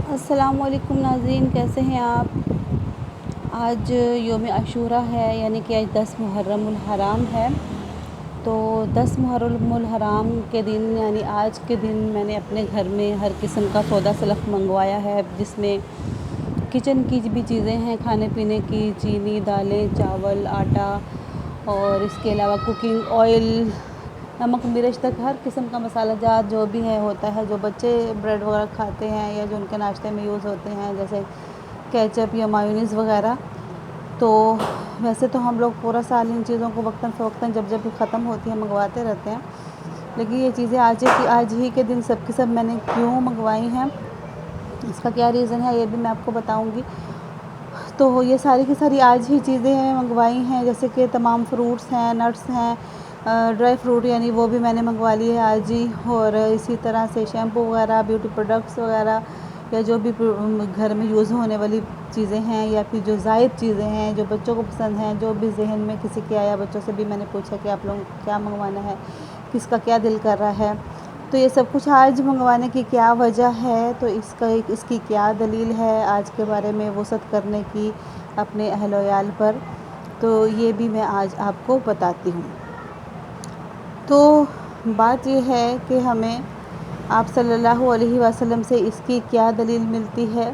السلام علیکم ناظرین، کیسے ہیں آپ؟ آج یوم عاشورہ ہے، یعنی کہ آج 10 محرم الحرام ہے۔ تو 10 محرم الحرام کے دن یعنی آج کے دن میں نے اپنے گھر میں ہر قسم کا سودا سلف منگوایا ہے، جس میں کچن کی بھی چیزیں ہیں، کھانے پینے کی، چینی، دالیں، چاول، آٹا، اور اس کے علاوہ کوکنگ آئل، نمک مرچ تک ہر قسم کا مسالہ جات جو بھی ہے ہوتا ہے، جو بچے بریڈ وغیرہ کھاتے ہیں یا جو ان کے ناشتے میں یوز ہوتے ہیں، جیسے کیچپ یا مایونیز وغیرہ۔ تو ویسے تو ہم لوگ پورا سال ان چیزوں کو وقتاً فوقتاً جب بھی ختم ہوتی ہیں منگواتے رہتے ہیں، لیکن یہ چیزیں آج ہی کے دن سب کی سب میں نے کیوں منگوائی ہیں، اس کا کیا ریزن ہے یہ بھی میں آپ کو بتاؤں گی۔ تو یہ ساری کی ساری آج ہی چیزیں منگوائی ہیں، جیسے کہ تمام فروٹس ہیں، نٹس ہیں، ڈرائی فروٹ یعنی وہ بھی میں نے منگوا لی ہے آج ہی، اور اسی طرح سے شیمپو وغیرہ، بیوٹی پروڈکٹس وغیرہ، یا جو بھی گھر میں یوز ہونے والی چیزیں ہیں، یا پھر جو زائد چیزیں ہیں جو بچوں کو پسند ہیں، جو بھی ذہن میں کسی کے آیا، بچوں سے بھی میں نے پوچھا کہ آپ لوگوں کو کیا منگوانا ہے، کس کا کیا دل کر رہا ہے، تو یہ سب کچھ آج منگوانے کی کیا وجہ ہے، تو اس کی کیا دلیل ہے آج کے بارے میں وسعت کرنے کی اپنے اہل و عیال پر، تو یہ بھی میں آج آپ کو بتاتی ہوں۔ تو بات یہ ہے کہ ہمیں آپ صلی اللہ علیہ وسلم سے اس کی کیا دلیل ملتی ہے،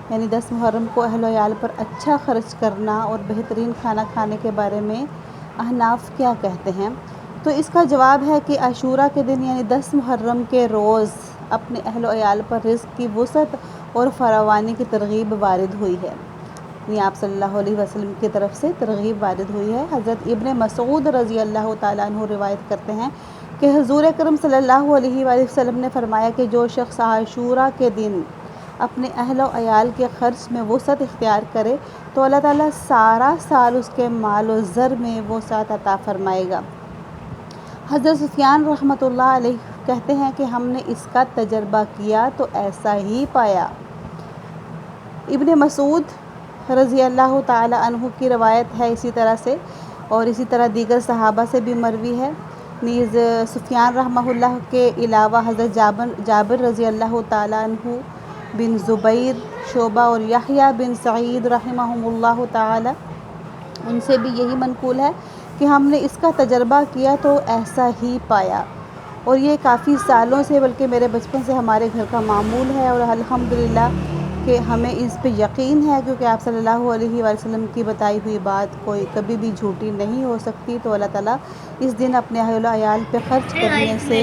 یعنی 10 محرم کو اہل و عیال پر اچھا خرچ کرنا اور بہترین کھانا کھانے کے بارے میں احناف کیا کہتے ہیں۔ تو اس کا جواب ہے کہ عاشورہ کے دن یعنی 10 محرم کے روز اپنے اہل و عیال پر رزق کی وسعت اور فراوانی کی ترغیب وارد ہوئی ہے، یعنی آپ صلی اللہ علیہ وسلم کی طرف سے ترغیب وارد ہوئی ہے۔ حضرت ابن مسعود رضی اللہ تعالیٰ عنہ روایت کرتے ہیں کہ حضور اکرم صلی اللہ علیہ وآلہ وسلم نے فرمایا کہ جو شخص عاشورہ کے دن اپنے اہل و عیال کے خرچ میں وسعت اختیار کرے تو اللہ تعالیٰ سارا سال اس کے مال و زر میں وسعت عطا فرمائے گا۔ حضرت سفیان رحمۃ اللہ علیہ کہتے ہیں کہ ہم نے اس کا تجربہ کیا تو ایسا ہی پایا۔ ابن مسعود رضی اللہ تعالیٰ عنہ کی روایت ہے اسی طرح سے، اور اسی طرح دیگر صحابہ سے بھی مروی ہے۔ نیز سفیان رحمہ اللہ کے علاوہ حضرت جابر رضی اللہ تعالیٰ عنہ، بن زبیر، شعبہ اور یحییٰ بن سعید رحمہم اللہ تعالیٰ، ان سے بھی یہی منقول ہے کہ ہم نے اس کا تجربہ کیا تو ایسا ہی پایا، اور یہ کافی سالوں سے بلکہ میرے بچپن سے ہمارے گھر کا معمول ہے، اور الحمدللہ کہ ہمیں اس پہ یقین ہے، کیونکہ آپ صلی اللہ علیہ وسلم کی بتائی ہوئی بات کوئی کبھی بھی جھوٹی نہیں ہو سکتی۔ تو اللہ تعالیٰ اس دن اپنے اہل و عیال پہ خرچ کرنے سے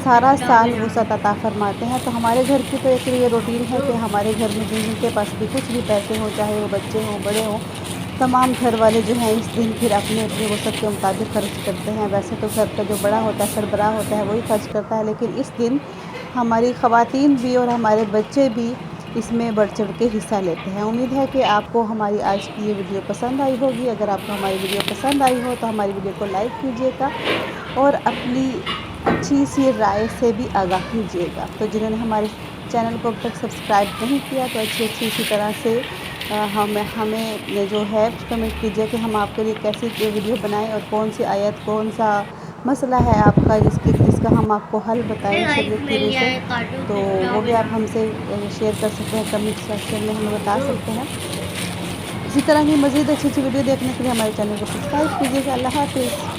سارا سال وسعت عطا فرماتے ہیں۔ تو ہمارے گھر کی تو ایک یہ روٹین ہے کہ ہمارے گھر میں جن کے پاس بھی کچھ بھی پیسے ہوں، چاہے وہ بچے ہوں بڑے ہوں، تمام گھر والے جو ہیں اس دن پھر اپنے وسعت کے مطابق خرچ کرتے ہیں۔ ویسے تو گھر کا جو بڑا ہوتا ہے، سربراہ ہوتا ہے، وہی خرچ کرتا ہے، لیکن اس دن ہماری خواتین بھی اور ہمارے بچے بھی اس میں بڑھ چڑھ کے حصہ لیتے ہیں۔ امید ہے کہ آپ کو ہماری آج کی یہ ویڈیو پسند آئی ہوگی۔ اگر آپ کو ہماری ویڈیو پسند آئی ہو تو ہماری ویڈیو کو لائک کیجیے گا اور اپنی اچھی سی رائے سے بھی آگاہ کیجیے گا۔ تو جنہوں نے ہمارے چینل کو اب تک سبسکرائب نہیں کیا تو اچھی اسی طرح سے ہمیں جو ہے کمنٹ کیجیے کہ ہم آپ کے لیے کیسی ویڈیو بنائیں، اور کون سی آیت، کون سا مسئلہ ہے آپ کا جس کا ہم آپ کو حل بتائیں شریعت کی روح سے، تو وہ بھی آپ ہم سے شیئر کر سکتے ہیں، کمنٹ سیکشن میں ہمیں بتا سکتے ہیں۔ اسی طرح کی مزید اچھی ویڈیو دیکھنے کے لیے ہمارے چینل کو سبسکرائب کیجیے گا۔ اللہ حافظ۔